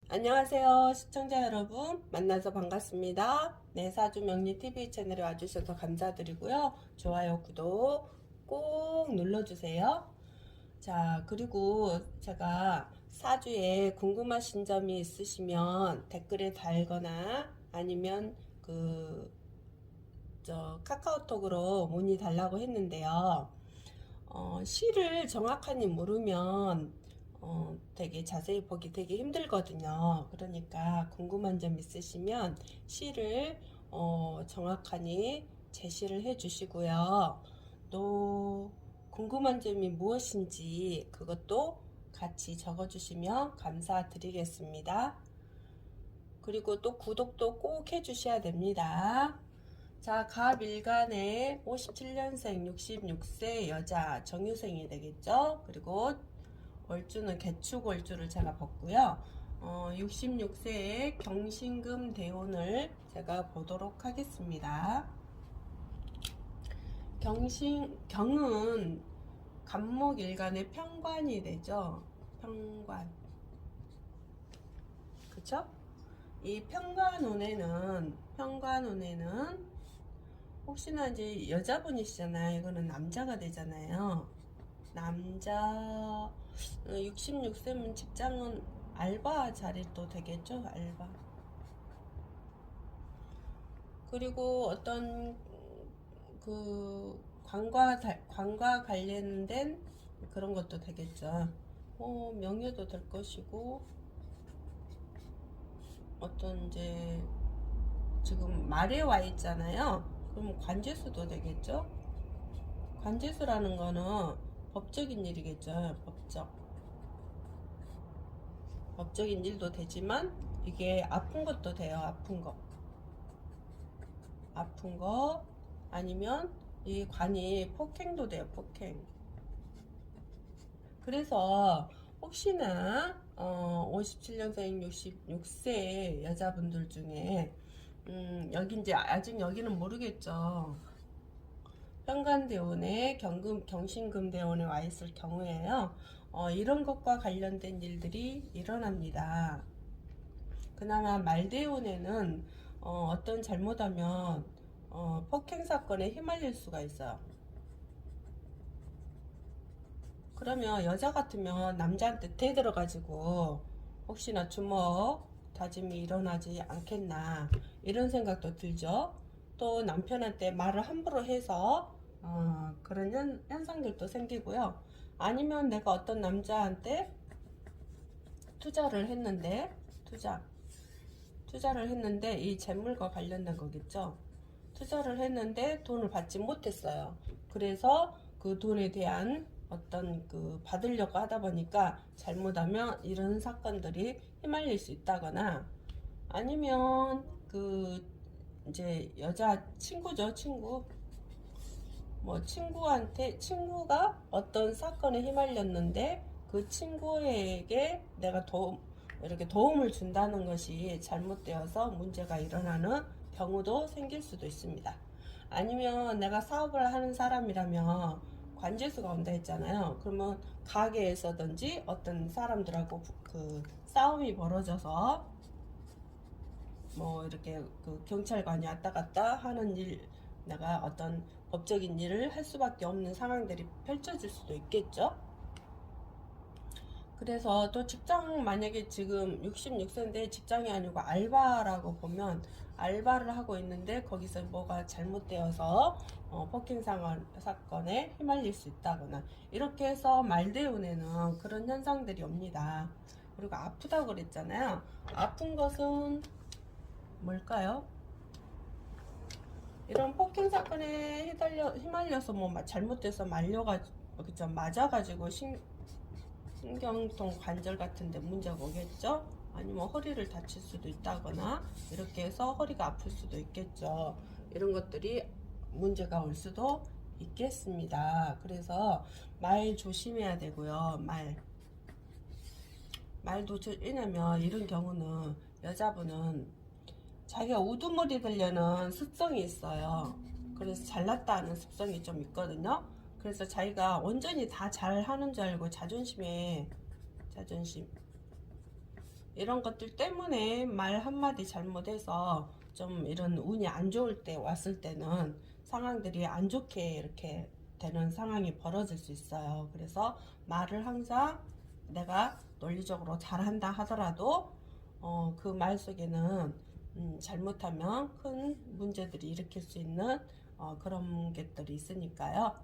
안녕하세요 시청자 여러분, 만나서 반갑습니다. 네, 사주명리TV 채널에 와주셔서 감사드리고요. 좋아요, 구독 꼭 눌러주세요. 자, 그리고 제가 사주에 궁금하신 점이 있으시면 댓글에 달거나 아니면 카카오톡으로 문의 달라고 했는데요. 시를 정확하게 모르면 되게 자세히 보기 되게 힘들거든요. 그러니까 궁금한 점 있으시면 시를 정확하게 제시를 해 주시고요. 또 궁금한 점이 무엇인지 그것도 같이 적어 주시면 감사드리겠습니다. 그리고 또 구독도 꼭 해 주셔야 됩니다. 자, 갑일간의 57년생 66세 여자 정유생이 되겠죠. 그리고 월주는 개축월주를 제가 봤고요. 66세의 경신금 대운을 제가 보도록 하겠습니다. 경은 간목일간의 평관이 되죠. 평관. 그쵸? 이 평관운에는 혹시나 이제 여자분이시잖아요. 이거는 남자가 되잖아요. 남자 66세면 직장은 알바 자리도 되겠죠. 알바. 그리고 어떤 관과 관련된 그런 것도 되겠죠. 명예도 될 것이고, 어떤 이제 지금 말에 와 있잖아요. 그럼 관제수도 되겠죠. 관제수라는 거는 법적인 일이겠죠. 법적인 일도 되지만 이게 아픈 것도 돼요. 아픈 거 아니면 이 관이 폭행도 돼요. 폭행. 그래서 혹시나 57년생 66세 여자분들 중에 여기 이제 아직 여기는 모르겠죠. 현관대원에 경신금대원에 와 있을 경우에요. 이런 것과 관련된 일들이 일어납니다. 그나마 말대원에는 어떤 잘못하면 폭행 사건에 휘말릴 수가 있어요. 그러면 여자 같으면 남자한테 대들어가지고 혹시나 주먹 다짐이 일어나지 않겠나 이런 생각도 들죠. 또 남편한테 말을 함부로 해서 그런 현상들도 생기고요. 아니면 내가 어떤 남자한테 투자를 했는데 투자를 했는데 이 재물과 관련된 거겠죠. 투자를 했는데 돈을 받지 못했어요. 그래서 그 돈에 대한 어떤 받으려고 하다 보니까 잘못하면 이런 사건들이 휘말릴 수 있다거나, 아니면 이제 여자 친구죠. 친구가 어떤 사건에 휘말렸는데 그 친구에게 내가 이렇게 도움을 준다는 것이 잘못되어서 문제가 일어나는 경우도 생길 수도 있습니다. 아니면 내가 사업을 하는 사람이라면 관제수가 온다 했잖아요. 그러면 가게에서든지 어떤 사람들하고 싸움이 벌어져서 뭐 이렇게 경찰관이 왔다 갔다 하는 일, 내가 어떤 법적인 일을 할 수밖에 없는 상황들이 펼쳐질 수도 있겠죠. 그래서 또 직장, 만약에 지금 66세인데 직장이 아니고 알바라고 보면, 알바를 하고 있는데 거기서 뭐가 잘못되어서 폭행 사건에 휘말릴 수 있다거나, 이렇게 해서 말대운에는 그런 현상들이 옵니다. 그리고 아프다고 그랬잖아요. 아픈 것은 뭘까요? 이런 폭행 사건에 휘말려서 뭐 잘못돼서 맞아가지고 신경통 관절 같은데 문제가 오겠죠. 아니면 허리를 다칠 수도 있다거나 이렇게 해서 허리가 아플 수도 있겠죠. 이런 것들이 문제가 올 수도 있겠습니다. 그래서 말 조심해야 되고요. 말도 왜냐면 이런 경우는 여자분은 자기가 우두머리 들려는 습성이 있어요. 그래서 잘났다 하는 습성이 좀 있거든요. 그래서 자기가 온전히 다 잘하는 줄 알고 자존심 이런 것들 때문에 말 한마디 잘못해서 좀 이런 운이 안 좋을 때 왔을 때는 상황들이 안 좋게 이렇게 되는 상황이 벌어질 수 있어요. 그래서 말을 항상 내가 논리적으로 잘한다 하더라도 그 말 속에는 잘못하면 큰 문제들이 일으킬 수 있는 그런 것들이 있으니까요.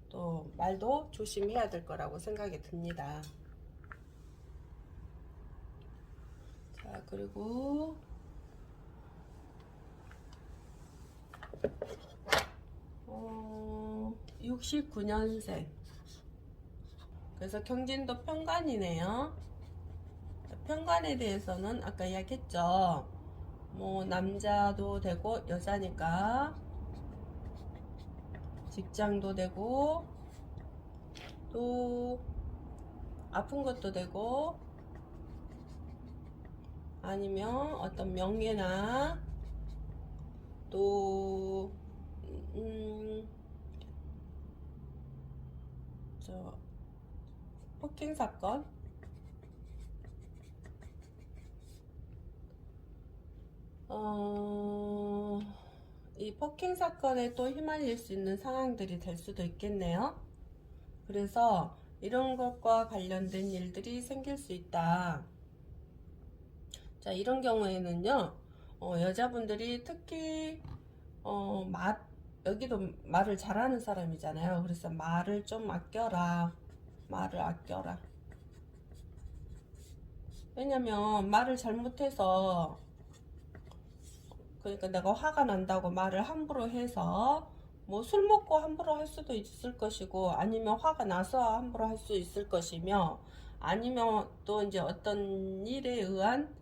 또 말도 조심해야 될 거라고 생각이 듭니다. 자, 그리고 69년생. 그래서 경진도 편관이네요. 편관에 대해서는 아까 이야기했죠. 뭐 남자도 되고 여자니까 직장도 되고 또 아픈 것도 되고 아니면 어떤 명예나 또 폭행 사건, 이 폭행 사건에 또 휘말릴 수 있는 상황들이 될 수도 있겠네요. 그래서 이런 것과 관련된 일들이 생길 수 있다. 자, 이런 경우에는요, 여자분들이 특히 여기도 말을 잘하는 사람이잖아요. 그래서 말을 좀 아껴라. 말을 아껴라. 왜냐면 말을 잘못해서, 그러니까 내가 화가 난다고 말을 함부로 해서 뭐 술 먹고 함부로 할 수도 있을 것이고, 아니면 화가 나서 함부로 할 수 있을 것이며, 아니면 또 이제 어떤 일에 의한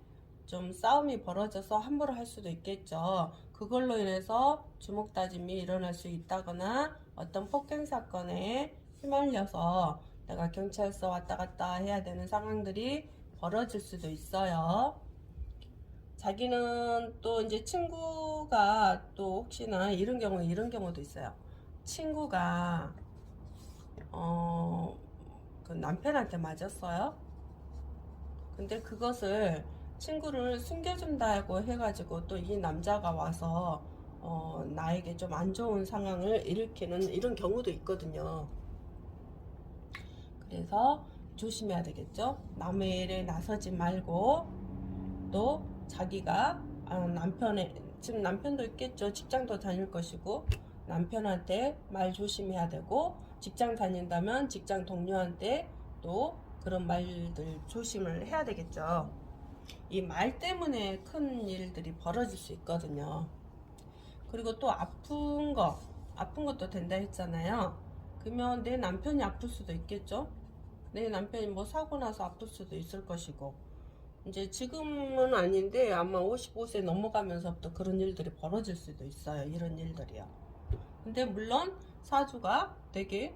좀 싸움이 벌어져서 함부로 할 수도 있겠죠. 그걸로 인해서 주먹 다짐이 일어날 수 있다거나 어떤 폭행 사건에 휘말려서 내가 경찰서 왔다 갔다 해야 되는 상황들이 벌어질 수도 있어요. 자기는 또 이제 친구가 또 혹시나 이런 경우도 있어요. 친구가 그 남편한테 맞았어요. 근데 그것을 친구를 숨겨준다고 해가지고 또 이 남자가 와서 나에게 좀 안 좋은 상황을 일으키는 이런 경우도 있거든요. 그래서 조심해야 되겠죠. 남의 일에 나서지 말고 또 자기가 지금 남편도 있겠죠. 직장도 다닐 것이고 남편한테 말 조심해야 되고, 직장 다닌다면 직장 동료한테 또 그런 말들 조심을 해야 되겠죠. 이 말 때문에 큰 일들이 벌어질 수 있거든요. 그리고 또 아픈 것도 된다 했잖아요. 그러면 내 남편이 아플 수도 있겠죠. 내 남편이 뭐 사고 나서 아플 수도 있을 것이고, 이제 지금은 아닌데 아마 55세 넘어가면서부터 그런 일들이 벌어질 수도 있어요. 이런 일들이요. 근데 물론 사주가 되게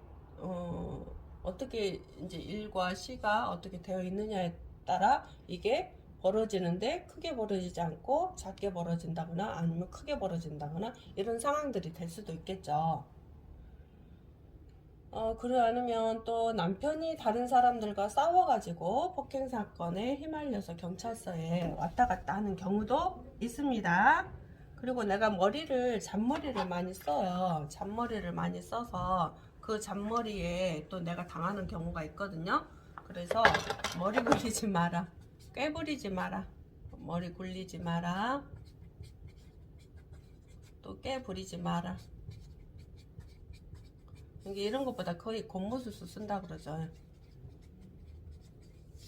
어떻게 이제 일과 시가 어떻게 되어 있느냐에 따라 이게 벌어지는데 크게 벌어지지 않고 작게 벌어진다거나 아니면 크게 벌어진다거나 이런 상황들이 될 수도 있겠죠. 그래 아니면 또 남편이 다른 사람들과 싸워가지고 폭행 사건에 휘말려서 경찰서에 왔다 갔다 하는 경우도 있습니다. 그리고 내가 잔머리를 많이 써요. 잔머리를 많이 써서 그 잔머리에 또 내가 당하는 경우가 있거든요. 그래서 머리 굴리지 마라. 꾀부리지 마라. 머리 굴리지 마라. 또 꾀부리지 마라. 이런 것보다 거의 곤모수수 쓴다 그러죠.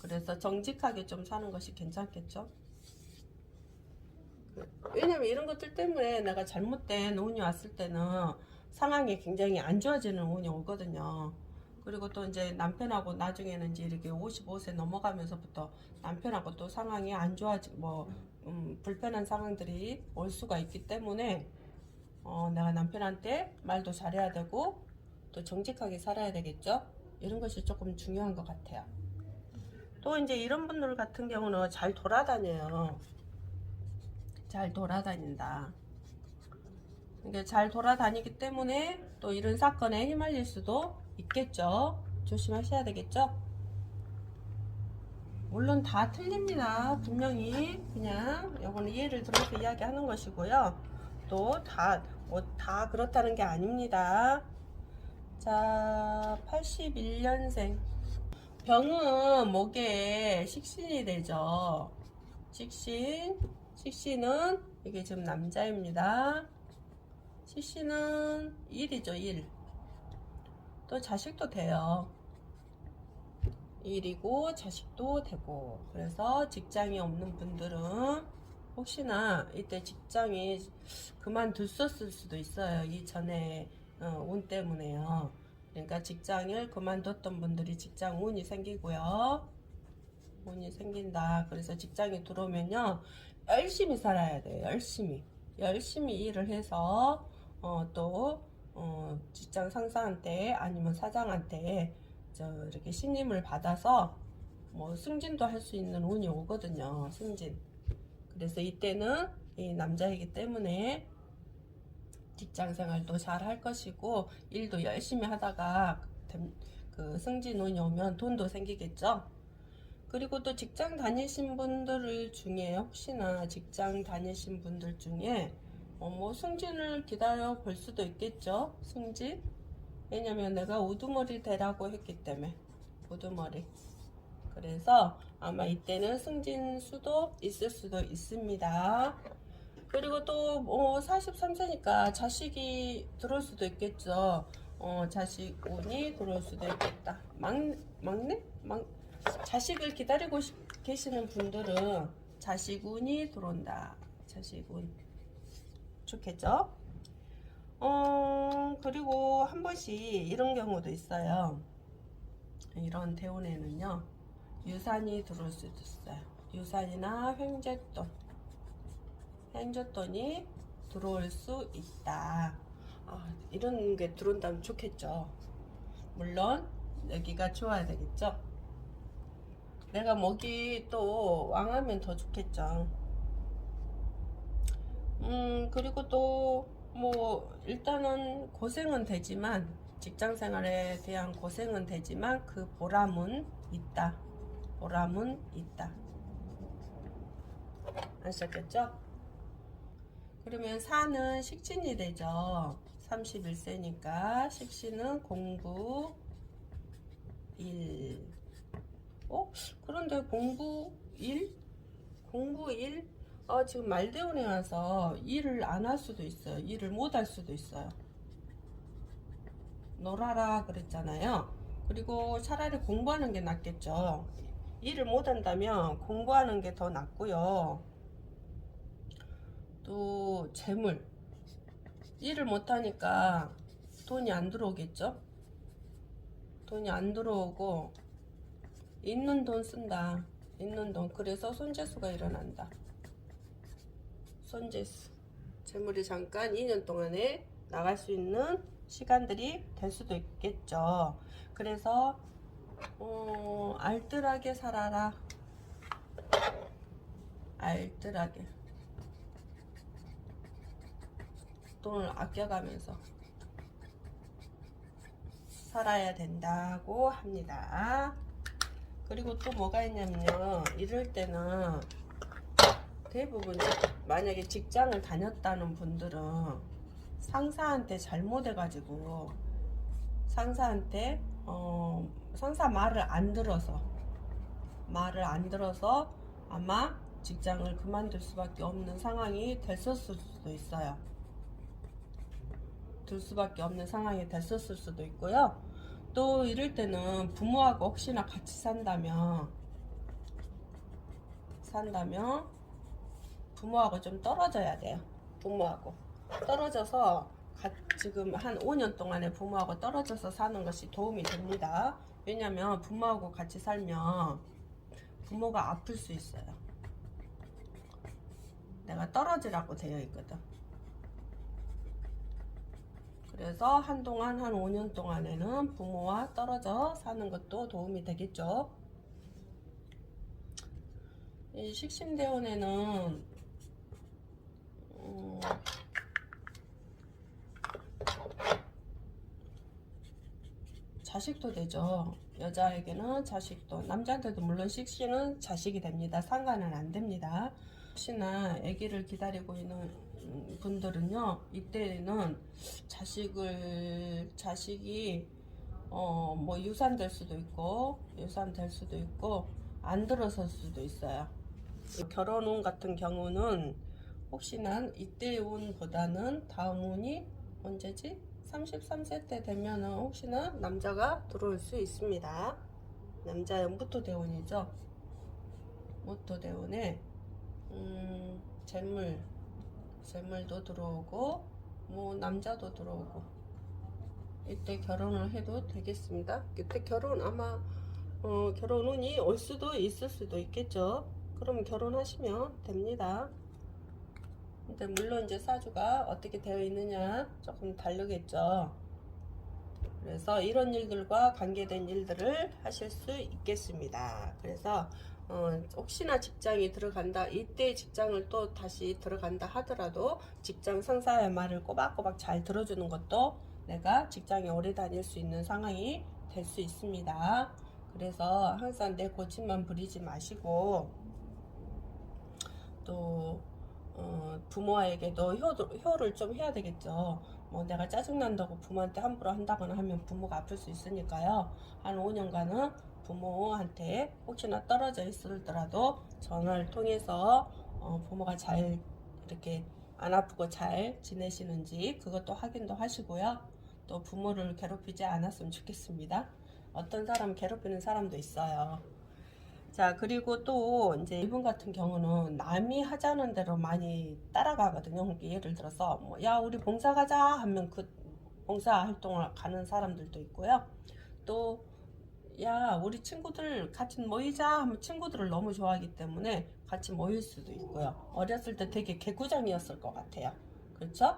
그래서 정직하게 좀 사는 것이 괜찮겠죠. 왜냐면 이런 것들 때문에 내가 잘못된 운이 왔을 때는 상황이 굉장히 안 좋아지는 운이 오거든요. 그리고 또 이제 남편하고 나중에는 이제 이렇게 55세 넘어가면서부터 남편하고 또 상황이 안 좋아지고 불편한 상황들이 올 수가 있기 때문에 내가 남편한테 말도 잘해야 되고 또 정직하게 살아야 되겠죠. 이런 것이 조금 중요한 것 같아요. 또 이제 이런 분들 같은 경우는 잘 돌아다녀요. 잘 돌아다닌다. 그러니까 잘 돌아다니기 때문에 또 이런 사건에 휘말릴 수도 있겠죠. 조심하셔야 되겠죠. 물론 다 틀립니다. 분명히 그냥 요거는 예를 들어서 이야기하는 것이고요. 또 다 그렇다는 게 아닙니다. 자, 81년생. 병은 목에 식신이 되죠. 식신은 이게 지금 남자입니다. 식신은 일이죠, 일. 또 자식도 돼요. 일이고 자식도 되고. 그래서 직장이 없는 분들은 혹시나 이때 직장이 그만뒀었을 수도 있어요. 이전에 운 때문에요. 그러니까 직장을 그만뒀던 분들이 직장 운이 생기고요. 운이 생긴다. 그래서 직장에 들어오면요, 열심히 살아야 돼요. 열심히 일을 해서 또 직장 상사한테 아니면 사장한테 이렇게 신임을 받아서 뭐 승진도 할 수 있는 운이 오거든요. 승진. 그래서 이때는 이 남자이기 때문에 직장 생활도 잘 할 것이고 일도 열심히 하다가 그 승진 운이 오면 돈도 생기겠죠. 그리고 또 직장 다니신 분들 중에 혹시나 직장 다니신 분들 중에 뭐 승진을 기다려 볼 수도 있겠죠. 승진. 왜냐면 내가 우두머리 되라고 했기 때문에. 우두머리. 그래서 아마 이때는 승진 수도 있을 수도 있습니다. 그리고 또 43세니까 자식이 들어올 수도 있겠죠. 자식 운이 들어올 수도 있겠다. 막내? 자식을 기다리고 계시는 분들은 자식 운이 들어온다. 자식 운. 좋겠죠? 그리고 한 번씩 이런 경우도 있어요. 이런 대운에는요, 유산이 들어올 수도 있어요. 유산이나 횡재돈이 들어올 수 있다. 이런 게 들어온다면 좋겠죠. 물론 여기가 좋아야 되겠죠. 내가 목이 또 왕하면 더 좋겠죠. 그리고 또 뭐 일단은 고생은 되지만 직장 생활에 대한 고생은 되지만 그 보람은 있다. 보람은 있다. 아셨겠죠? 그러면 사는 식신이 되죠. 31세니까 식신은 공부 1. 그런데 공부 1? 지금 말대운에 와서 일을 안 할 수도 있어요. 일을 못 할 수도 있어요. 놀아라 그랬잖아요. 그리고 차라리 공부하는 게 낫겠죠. 일을 못 한다면 공부하는 게 더 낫고요. 또 재물. 일을 못 하니까 돈이 안 들어오겠죠. 돈이 안 들어오고 있는 돈 쓴다. 있는 돈. 그래서 손재수가 일어난다. 손재수. 재물이 잠깐 2년 동안에 나갈 수 있는 시간들이 될 수도 있겠죠. 그래서 알뜰하게 살아라. 알뜰하게. 돈을 아껴가면서 살아야 된다고 합니다. 그리고 또 뭐가 있냐면요, 이럴 때는 대부분 만약에 직장을 다녔다는 분들은 상사한테 잘못해가지고 상사한테 상사 말을 안 들어서 아마 직장을 그만둘 수밖에 없는 상황이 됐었을 수도 있어요. 둘 수밖에 없는 상황이 됐었을 수도 있고요. 또 이럴 때는 부모하고 혹시나 같이 산다면 부모하고 좀 떨어져야 돼요. 부모하고 떨어져서 지금 한 5년 동안에 부모하고 떨어져서 사는 것이 도움이 됩니다. 왜냐면 부모하고 같이 살면 부모가 아플 수 있어요. 내가 떨어지라고 되어 있거든. 그래서 한동안 한 5년 동안에는 부모와 떨어져 사는 것도 도움이 되겠죠. 이 식신대원에는 자식도 되죠. 여자에게는 자식도, 남자한테도 물론 식신은 자식이 됩니다. 상관은 안 됩니다. 혹시나 아기를 기다리고 있는 분들은요, 이때는 자식이 뭐 유산될 수도 있고 안 들어설 수도 있어요. 결혼 운 같은 경우는 혹시나 이때 운보다는 다음 운이 언제지? 33세 때 되면은 혹시나 남자가 들어올 수 있습니다. 남자의 무토대운이죠. 무토대운에 재물도 들어오고 뭐 남자도 들어오고 이때 결혼을 해도 되겠습니다. 이때 결혼 아마 결혼 운이 올 수도 있을 수도 있겠죠. 그럼 결혼하시면 됩니다. 근데 물론 이제 사주가 어떻게 되어 있느냐 조금 다르겠죠. 그래서 이런 일들과 관계된 일들을 하실 수 있겠습니다. 그래서 혹시나 직장이 들어간다, 이때 직장을 또 다시 들어간다 하더라도 직장 상사의 말을 꼬박꼬박 잘 들어주는 것도 내가 직장에 오래 다닐 수 있는 상황이 될 수 있습니다. 그래서 항상 내 고집만 부리지 마시고 또 부모에게도 효를 좀 해야 되겠죠. 뭐 내가 짜증난다고 부모한테 함부로 한다거나 하면 부모가 아플 수 있으니까요. 한 5년간은 부모한테 혹시나 떨어져 있을더라도 전화를 통해서 부모가 잘 이렇게 안 아프고 잘 지내시는지 그것도 확인도 하시고요. 또 부모를 괴롭히지 않았으면 좋겠습니다. 어떤 사람 괴롭히는 사람도 있어요. 자, 그리고 또 이제 이분 같은 경우는 남이 하자는 대로 많이 따라가거든요. 그러니까 예를 들어서 뭐, 야, 우리 봉사 가자 하면 그 봉사 활동을 가는 사람들도 있고요. 또 야, 우리 친구들 같이 모이자 하면 친구들을 너무 좋아하기 때문에 같이 모일 수도 있고요. 어렸을 때 되게 개구장이었을 것 같아요. 그렇죠?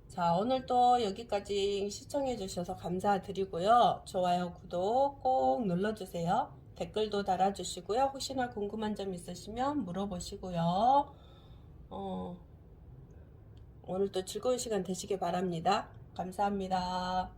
자, 오늘도 여기까지 시청해 주셔서 감사드리고요. 좋아요, 구독 꼭 눌러주세요. 댓글도 달아주시고요. 혹시나 궁금한 점 있으시면 물어보시고요. 오늘도 즐거운 시간 되시길 바랍니다. 감사합니다.